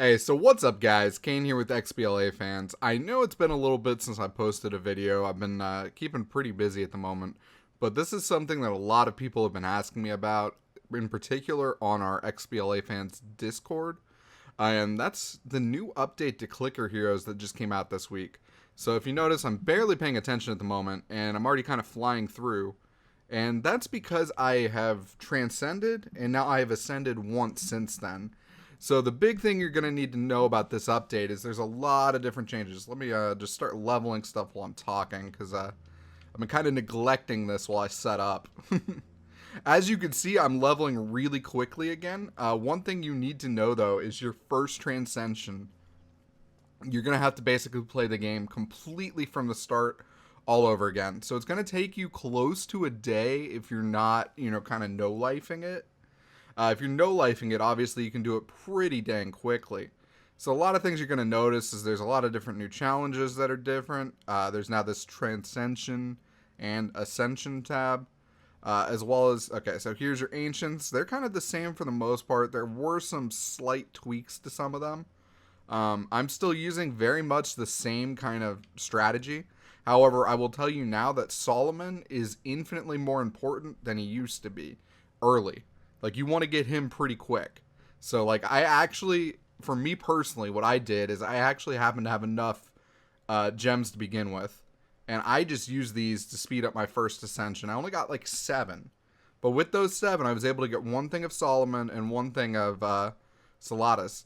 Hey, so what's up, guys? Cain here with XBLA fans. I know it's been a little bit since I posted a video. I've been keeping pretty busy at the moment, but this is something that a lot of people have been asking me about, in particular on our XBLA fans Discord. And that's the new update to Clicker Heroes that just came out this week. So if you notice, I'm barely paying attention at the moment, and I'm already kind of flying through. And that's because I have transcended, and now I have ascended once since then. So the big thing you're going to need to know about this update is there's a lot of different changes. Let me just start leveling stuff while I'm talking, because I've been kind of neglecting this while I set up. As you can see, I'm leveling really quickly again. One thing you need to know, though, is your first Transcension. You're going to have to basically play the game completely from the start all over again. So it's going to take you close to a day if you're not, kind of no-lifing it. If you're no-lifing it, obviously you can do it pretty dang quickly. So a lot of things you're going to notice is there's a lot of different new challenges that are different. There's now this Transcension and Ascension tab. As well as, okay, so here's your Ancients. They're kind of the same for the most part. There were some slight tweaks to some of them. I'm still using very much the same kind of strategy. However, I will tell you now that Solomon is infinitely more important than he used to be early. Like, you want to get him pretty quick. So, like, I actually, for me personally, what I did is I actually happened to have enough gems to begin with. And I just used these to speed up my first ascension. I only got like 7. But with those 7, I was able to get one thing of Solomon and one thing of Salatus.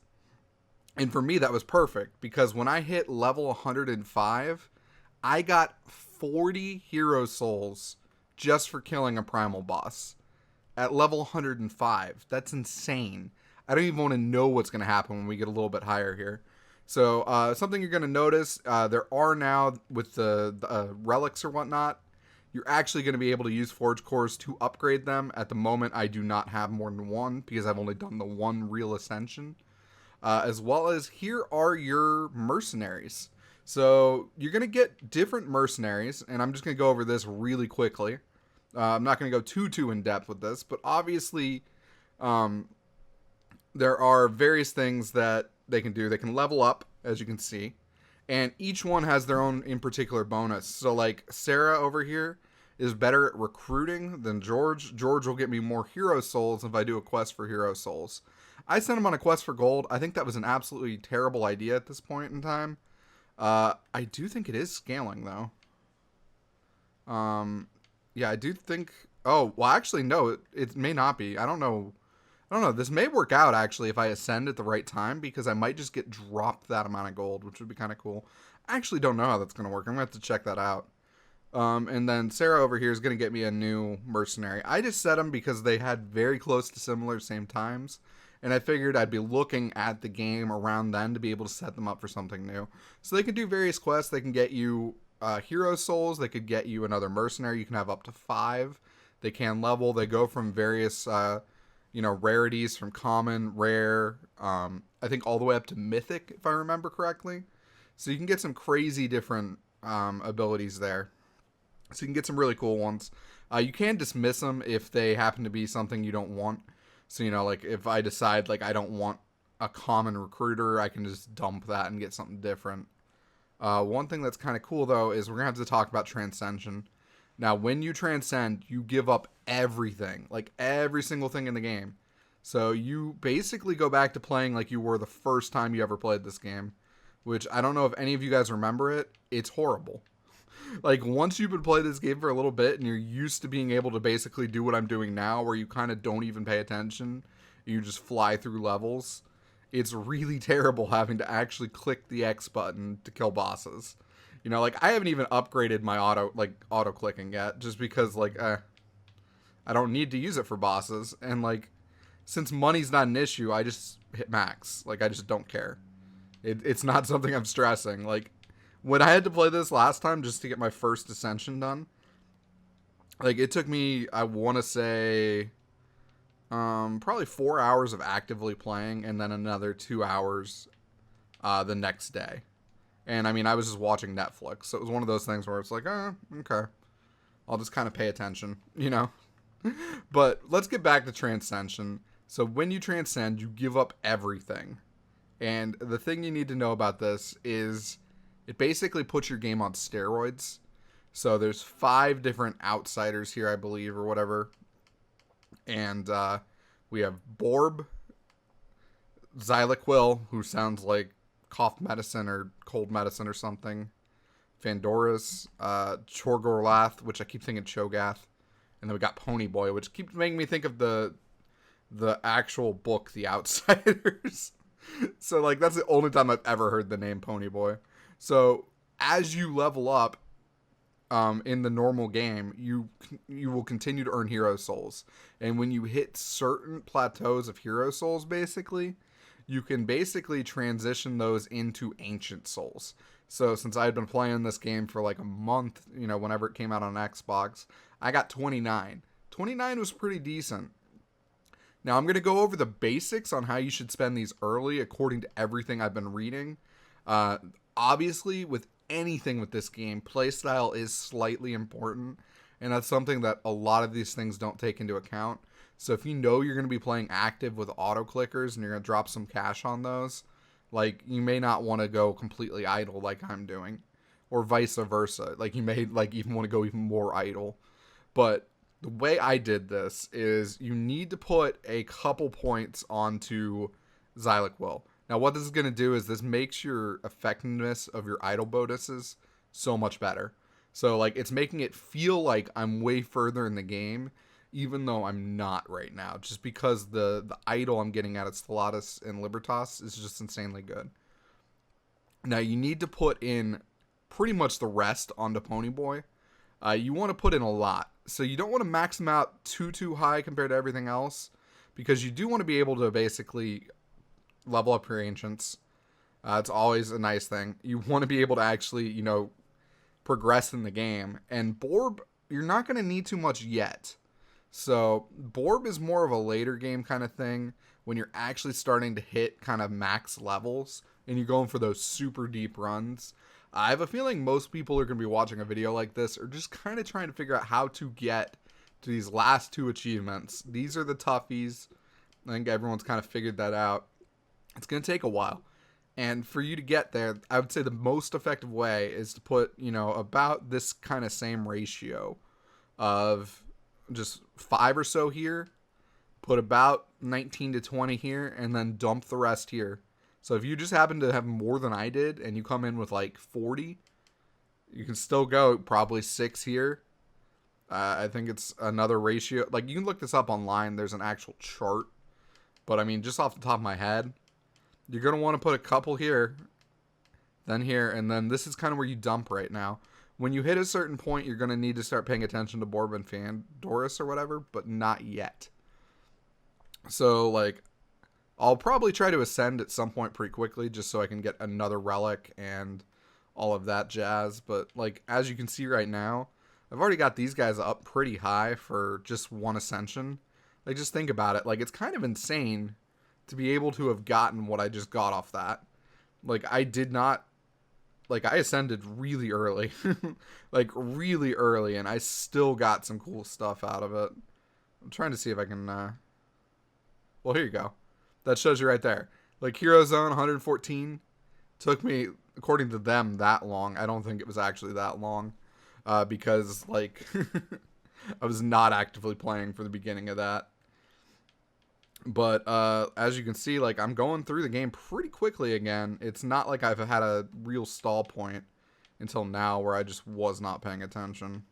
And for me, that was perfect. Because when I hit level 105, I got 40 hero souls just for killing a primal boss. At level 105. That's insane. I don't even want to know what's going to happen when we get a little bit higher here. So something you're going to notice, there are now, with the relics or whatnot, you're actually going to be able to use forge cores to upgrade them. At the moment, I do not have more than one because I've only done the one real ascension. As well as here are your mercenaries. So you're going to get different mercenaries, and I'm just going to go over this really quickly. I'm not going to go too in depth with this, but obviously there are various things that they can do. They can level up, as you can see, and each one has their own in particular bonus. So like Sarah over here is better at recruiting than George. George will get me more hero souls if I do a quest for hero souls. I sent him on a quest for gold. I think that was an absolutely terrible idea at this point in time. I do think it is scaling though. Yeah, I do think... Oh, well, actually, no, it may not be. I don't know. This may work out, actually, if I ascend at the right time, because I might just get dropped that amount of gold, which would be kind of cool. I actually don't know how that's going to work. I'm going to have to check that out. And then Sarah over here is going to get me a new mercenary. I just set them because they had very close to similar same times, and I figured I'd be looking at the game around then to be able to set them up for something new. So they can do various quests. They can get you... hero souls. They could get you another mercenary. You can have up to 5. They can level. They go from various rarities, from common, rare, I think all the way up to mythic, if I remember correctly. So you can get some crazy different abilities there. So you can get some really cool ones. You can dismiss them if they happen to be something you don't want. So like if I decide like I don't want a common recruiter, I can just dump that and get something different. One thing that's kind of cool, though, is we're going to have to talk about Transcension. Now, when you transcend, you give up everything. Like, every single thing in the game. So, you basically go back to playing like you were the first time you ever played this game. Which, I don't know if any of you guys remember it. It's horrible. Like, once you've been playing this game for a little bit, and you're used to being able to basically do what I'm doing now, where you kind of don't even pay attention. You just fly through levels. It's really terrible having to actually click the X button to kill bosses. Like, I haven't even upgraded my auto clicking yet, just because, like, I don't need to use it for bosses. And, like, since money's not an issue, I just hit max. Like, I just don't care. It's not something I'm stressing. Like, when I had to play this last time just to get my first ascension done, like, it took me, I want to say... probably 4 hours of actively playing, and then another 2 hours the next day. And I mean, I was just watching Netflix, so it was one of those things where it's like, okay, I'll just kind of pay attention, But let's get back to Transcension. So when you transcend, you give up everything. And the thing you need to know about this is it basically puts your game on steroids. So there's 5 different outsiders here, I believe, or whatever. And we have Borb, Xyloquil, who sounds like cough medicine or cold medicine or something. Fandoras, Chorgorlath, which I keep thinking Cho'Gath. And then we got Ponyboy, which keeps making me think of the actual book, The Outsiders. So, like, that's the only time I've ever heard the name Ponyboy. So, as you level up in the normal game, you will continue to earn hero souls. And when you hit certain plateaus of hero souls, basically, you can basically transition those into ancient souls. So, since I had been playing this game for like a month, whenever it came out on Xbox, I got 29. 29 was pretty decent. Now, I'm going to go over the basics on how you should spend these early according to everything I've been reading. Obviously, with anything with this game, playstyle is slightly important, and that's something that a lot of these things don't take into account. So if you know you're going to be playing active with auto clickers and you're going to drop some cash on those, like, you may not want to go completely idle like I'm doing, or vice versa. Like, you may even want to go even more idle. But the way I did this is you need to put a couple points onto Xyloquil. Now, what this is going to do is this makes your effectiveness of your idle bonuses so much better. So, like, it's making it feel like I'm way further in the game, even though I'm not right now. Just because the idle I'm getting out of Stellatus and Libertas is just insanely good. Now, you need to put in pretty much the rest onto Ponyboy. You want to put in a lot. So you don't want to max them out too high compared to everything else, because you do want to be able to basically level up your ancients. It's always a nice thing. You want to be able to actually, progress in the game. And Borb, you're not going to need too much yet. So Borb is more of a later game kind of thing when you're actually starting to hit kind of max levels and you're going for those super deep runs. I have a feeling most people are going to be watching a video like this or just kind of trying to figure out how to get to these last 2 achievements. These are the toughies. I think everyone's kind of figured that out. It's going to take a while. And for you to get there, I would say the most effective way is to put, about this kind of same ratio of just 5 or so here, put about 19 to 20 here, and then dump the rest here. So if you just happen to have more than I did and you come in with like 40, you can still go probably 6 here. I think it's another ratio. Like, you can look this up online. There's an actual chart. But I mean, just off the top of my head, you're going to want to put a couple here, then here, and then this is kind of where you dump right now. When you hit a certain point, you're going to need to start paying attention to Borb and Fandoras or whatever, but not yet. So, like, I'll probably try to ascend at some point pretty quickly just so I can get another relic and all of that jazz. But, like, as you can see right now, I've already got these guys up pretty high for just one ascension. Like, just think about it. Like, it's kind of insane to be able to have gotten what I just got off that. Like, I did not... Like, I ascended really early. Like, really early, and I still got some cool stuff out of it. I'm trying to see if I can... Well, here you go. That shows you right there. Like, Hero Zone 114 took me, according to them, that long. I don't think it was actually that long. Because, like, I was not actively playing for the beginning of that. But as you can see, like, I'm going through the game pretty quickly again. It's not like I've had a real stall point until now where I just was not paying attention.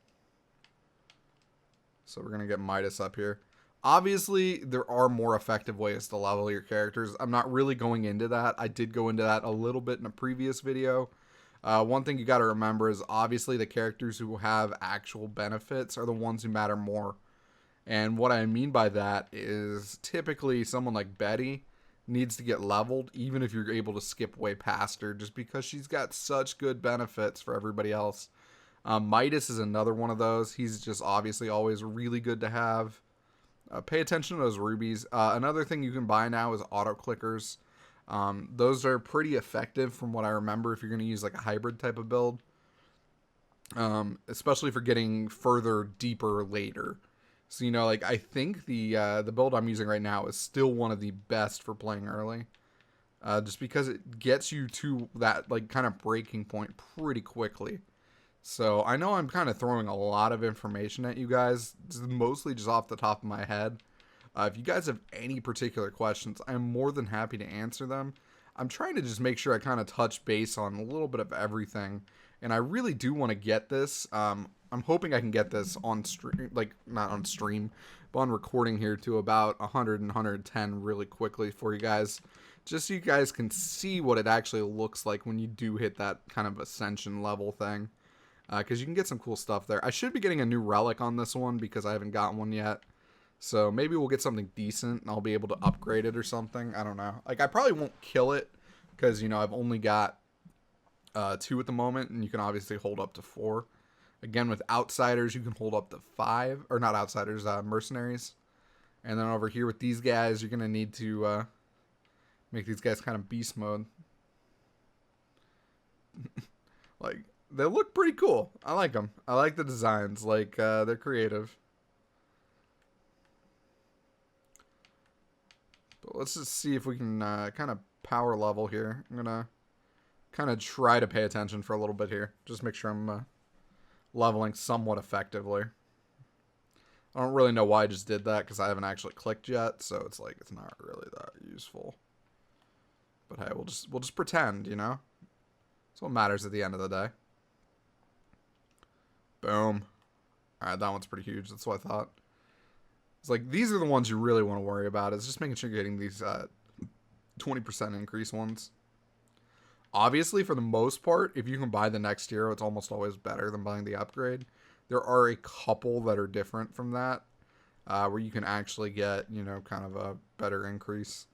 So we're going to get Midas up here. Obviously, there are more effective ways to level your characters. I'm not really going into that. I did go into that a little bit in a previous video. One thing you got to remember is obviously the characters who have actual benefits are the ones who matter more. And what I mean by that is typically someone like Betty needs to get leveled even if you're able to skip way past her just because she's got such good benefits for everybody else. Midas is another one of those. He's just obviously always really good to have. Pay attention to those rubies. Another thing you can buy now is auto clickers. Those are pretty effective from what I remember if you're going to use like a hybrid type of build. Especially for getting further, deeper later. So, like, I think the build I'm using right now is still one of the best for playing early. just because it gets you to that like kind of breaking point pretty quickly. So I know I'm kind of throwing a lot of information at you guys, mostly just off the top of my head. If you guys have any particular questions, I'm more than happy to answer them. I'm trying to just make sure I kind of touch base on a little bit of everything, and I really do want to get this. I'm hoping I can get this on stream, like not on stream, but on recording here to about 100 and 110 really quickly for you guys, just so you guys can see what it actually looks like when you do hit that kind of ascension level thing. Because you can get some cool stuff there. I should be getting a new relic on this one because I haven't gotten one yet. So maybe we'll get something decent and I'll be able to upgrade it or something. I don't know. Like, I probably won't kill it because, you know, I've only got 2 at the moment, and you can obviously hold up to 4. Again, with outsiders, you can hold up to 5. Or not outsiders, mercenaries. And then over here with these guys, you're going to need to make these guys kind of beast mode. Like, they look pretty cool. I like them. I like the designs. Like, they're creative. But let's just see if we can kind of power level here. I'm going to kind of try to pay attention for a little bit here. Just make sure I'm leveling somewhat effectively. I don't really know why I just did that because I haven't actually clicked yet. So it's like, it's not really that useful. But hey, we'll just pretend, you know? That's what matters at the end of the day. Boom. Alright, that one's pretty huge. That's what I thought. It's like, these are the ones you really want to worry about. It's just making sure you're getting these 20% increase ones. Obviously, for the most part, if you can buy the next hero, it's almost always better than buying the upgrade. There are a couple that are different from that, where you can actually get, you know, kind of a better increase.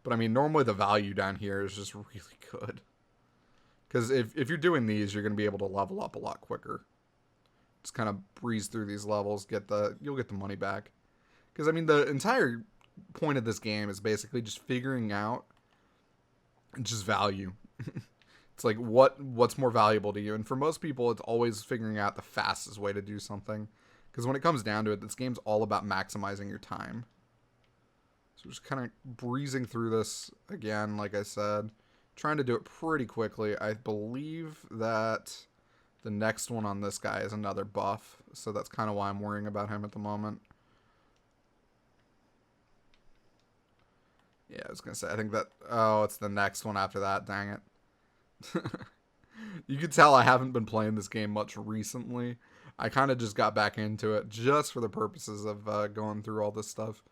But I mean, normally the value down here is just really good. Because if you're doing these, you're going to be able to level up a lot quicker. Just kind of breeze through these levels, you'll get the money back. Because I mean, the entire point of this game is basically just figuring out just value. It's like what's more valuable to you, and for most people, it's always figuring out the fastest way to do something. Because when it comes down to it, this game's all about maximizing your time. So just kind of breezing through this again, like I said, trying to do it pretty quickly. I believe that the next one on this guy is another buff, so that's kind of why I'm worrying about him at the moment. Yeah, I was going to say, I think that, oh, it's the next one after that, dang it. You can tell I haven't been playing this game much recently. I kind of just got back into it just for the purposes of going through all this stuff.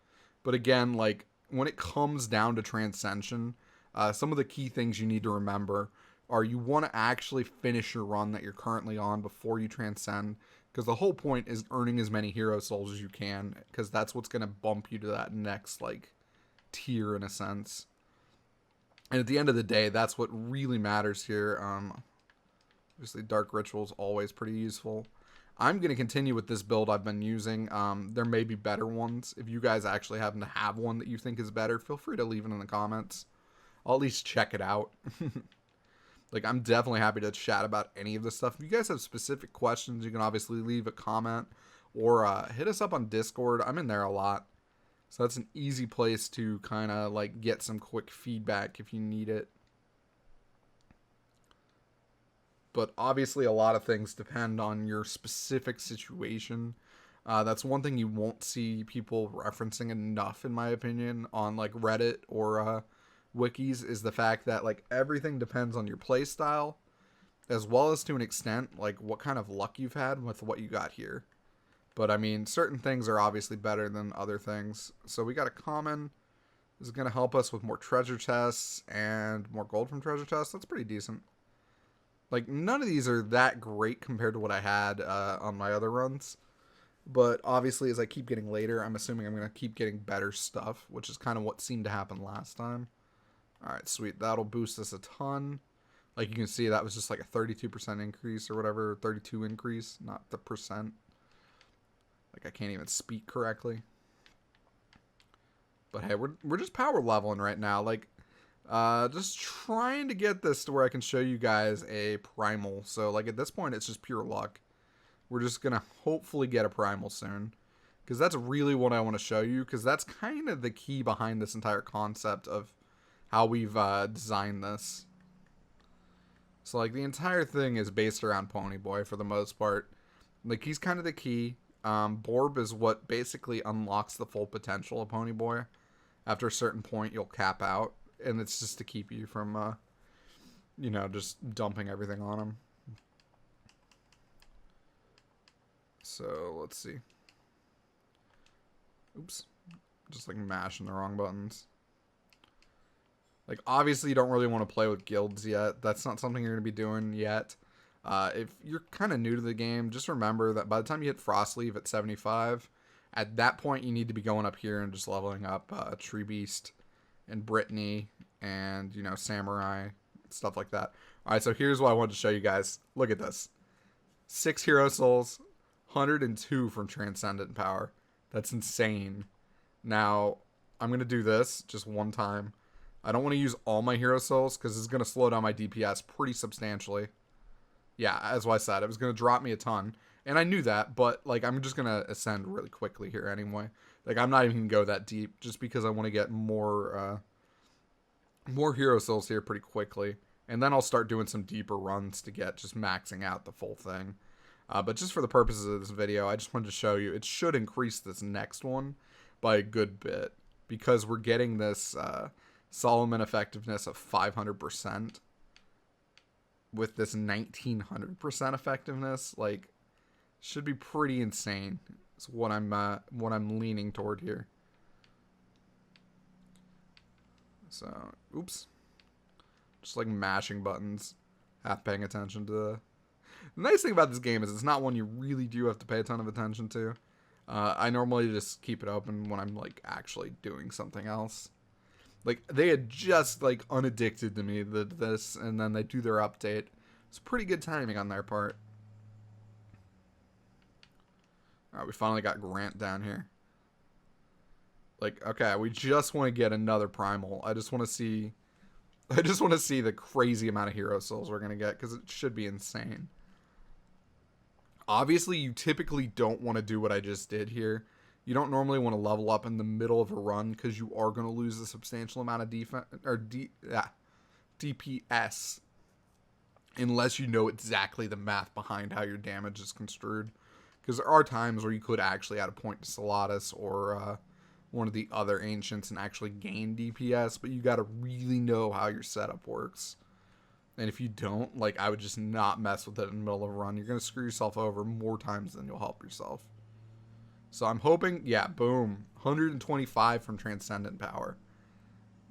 But again, like, when it comes down to Transcension, some of the key things you need to remember are you want to actually finish your run that you're currently on before you transcend, because the whole point is earning as many hero souls as you can, because that's what's going to bump you to that next, like, tier in a sense. And at the end of the day, that's what really matters here. Obviously, Dark Ritual is always pretty useful. I'm going to continue with this build I've been using. There may be better ones. If you guys actually happen to have one that you think is better, feel free to leave it in the comments. I'll at least check it out. Like, I'm definitely happy to chat about any of this stuff. If you guys have specific questions, you can obviously leave a comment or hit us up on Discord. I'm in there a lot. So that's an easy place to kind of like get some quick feedback if you need it. But obviously a lot of things depend on your specific situation. That's one thing you won't see people referencing enough, in my opinion, on like Reddit or wikis, is the fact that like everything depends on your play style, as well as to an extent like what kind of luck you've had with what you got here. But I mean, certain things are obviously better than other things. So we got a common. This is going to help us with more treasure chests and more gold from treasure chests. That's pretty decent. Like, none of these are that great compared to what I had on my other runs. But obviously, as I keep getting later, I'm assuming I'm going to keep getting better stuff, which is kind of what seemed to happen last time. Alright, sweet. That'll boost us a ton. Like you can see, that was just like a 32% increase or whatever. 32 increase, not the percent. Like, I can't even speak correctly. But hey, we're just power leveling right now. Like, just trying to get this to where I can show you guys a primal. So, like, at this point, it's just pure luck. We're just going to hopefully get a primal soon. Because that's really what I want to show you. Because that's kind of the key behind this entire concept of how we've designed this. So, like, the entire thing is based around Ponyboy for the most part. Like, he's kind of the key. Borb is what basically unlocks the full potential of Ponyboy. After a certain point, you'll cap out. And it's just to keep you from, just dumping everything on him. So, let's see. Oops. Just, like, mashing the wrong buttons. Like, obviously, you don't really want to play with guilds yet. That's not something you're going to be doing yet. If you're kind of new to the game, just remember that by the time you hit Frostleaf at 75, at that point, you need to be going up here and just leveling up Tree Beast and Brittany and, Samurai, stuff like that. All right, so here's what I wanted to show you guys. Look at this. 6 Hero Souls, 102 from Transcendent Power. That's insane. Now, I'm going to do this just one time. I don't want to use all my Hero Souls because it's going to slow down my DPS pretty substantially. Yeah, as I said, it was going to drop me a ton. And I knew that, but, like, I'm just going to ascend really quickly here anyway. Like, I'm not even going to go that deep just because I want to get more Hero Souls here pretty quickly. And then I'll start doing some deeper runs to get just maxing out the full thing. But just for the purposes of this video, I just wanted to show you, it should increase this next one by a good bit. Because we're getting this Solomon effectiveness of 500% with this 1900% effectiveness. Like, should be pretty insane. Is what I'm leaning toward here. So, oops. Just like mashing buttons, half paying attention to the nice thing about this game is it's not one you really do have to pay a ton of attention to. I normally just keep it open when I'm, like, actually doing something else. Like, they had just, like, unaddicted to me this, and then they do their update. It's pretty good timing on their part. Alright, we finally got Grant down here. Like, okay, we just want to get another Primal. I just want to see the crazy amount of Hero Souls we're going to get, because it should be insane. Obviously, you typically don't want to do what I just did here. You don't normally want to level up in the middle of a run because you are going to lose a substantial amount of DPS unless you know exactly the math behind how your damage is construed. Because there are times where you could actually add a point to Salatus or one of the other Ancients and actually gain DPS, but you got to really know how your setup works. And if you don't, like, I would just not mess with it in the middle of a run. You're going to screw yourself over more times than you'll help yourself. So I'm hoping, yeah, boom. 125 from Transcendent Power.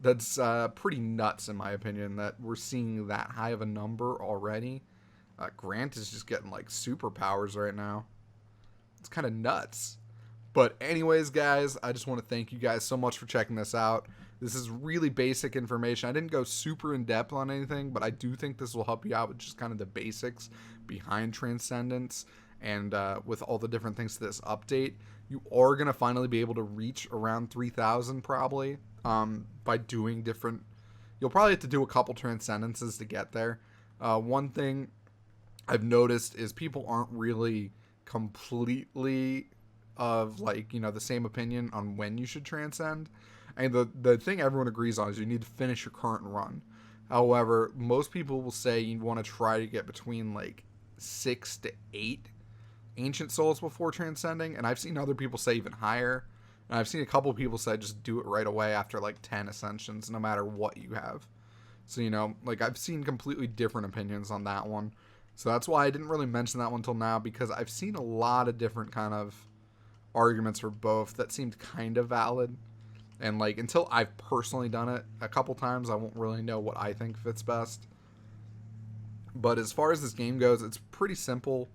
That's pretty nuts, in my opinion, that we're seeing that high of a number already. Grant is just getting, like, superpowers right now. It's kind of nuts. But anyways, guys, I just want to thank you guys so much for checking this out. This is really basic information. I didn't go super in depth on anything, but I do think this will help you out with just kind of the basics behind Transcendence. And with all the different things to this update, you are going to finally be able to reach around 3,000 probably by doing different... You'll probably have to do a couple Transcendences to get there. One thing I've noticed is people aren't really completely of, like, the same opinion on when you should transcend. And the thing everyone agrees on is you need to finish your current run. However, most people will say you want to try to get between, like, 6 to 8 Ancient Souls before transcending. And I've seen other people say even higher. And I've seen a couple people say just do it right away after, like, 10 Ascensions, no matter what you have. So, like, I've seen completely different opinions on that one. So that's why I didn't really mention that one until now, because I've seen a lot of different kind of arguments for both that seemed kind of valid. And, like, until I've personally done it a couple times, I won't really know what I think fits best. But as far as this game goes, it's pretty simple.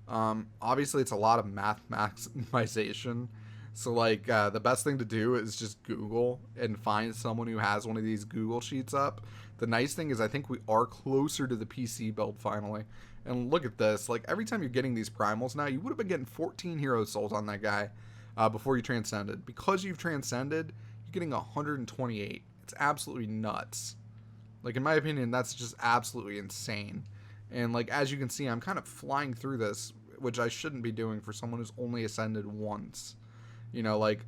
Obviously, it's a lot of math maximization. So, like, the best thing to do is just Google and find someone who has one of these Google Sheets up. The nice thing is I think we are closer to the PC build finally. And look at this. Like, every time you're getting these primals now, you would have been getting 14 Hero Souls on that guy before you transcended. Because you've transcended, you're getting 128. It's absolutely nuts. Like, in my opinion, that's just absolutely insane. And, like, as you can see, I'm kind of flying through this, which I shouldn't be doing for someone who's only ascended once. Like,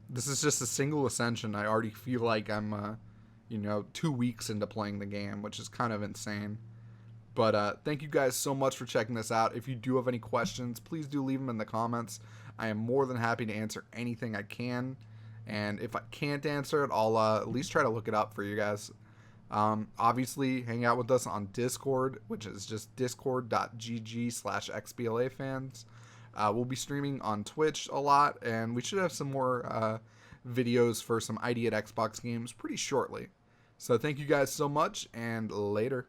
this is just a single ascension. I already feel like I'm 2 weeks into playing the game, which is kind of insane. But thank you guys so much for checking this out. If you do have any questions, please do leave them in the comments. I am more than happy to answer anything I can. And if I can't answer it, I'll at least try to look it up for you guys. Obviously, hang out with us on Discord, which is just discord.gg/XBLA fans. We'll be streaming on Twitch a lot, and we should have some more videos for some ID at Xbox games pretty shortly. So thank you guys so much, and later.